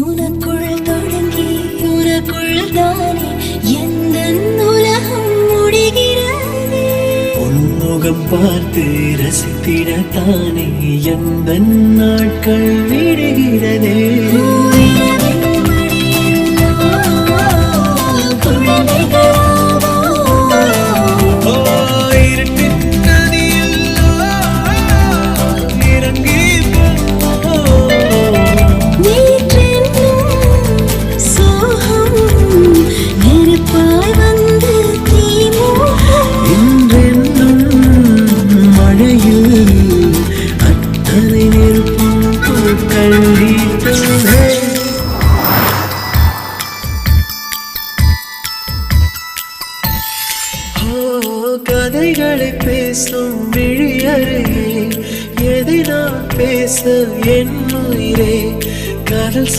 உனக்குள் தொடங்கி உனக்குள் தானே எந்த உலகம் முடிகிறது. உன்முகம் பார்த்து ரசித்திடத்தானே எந்த நாட்கள் விடுகிறதே. கதைகளை பேசும் விழியறையே எதை நான் பேச என் உயிரே. காதல்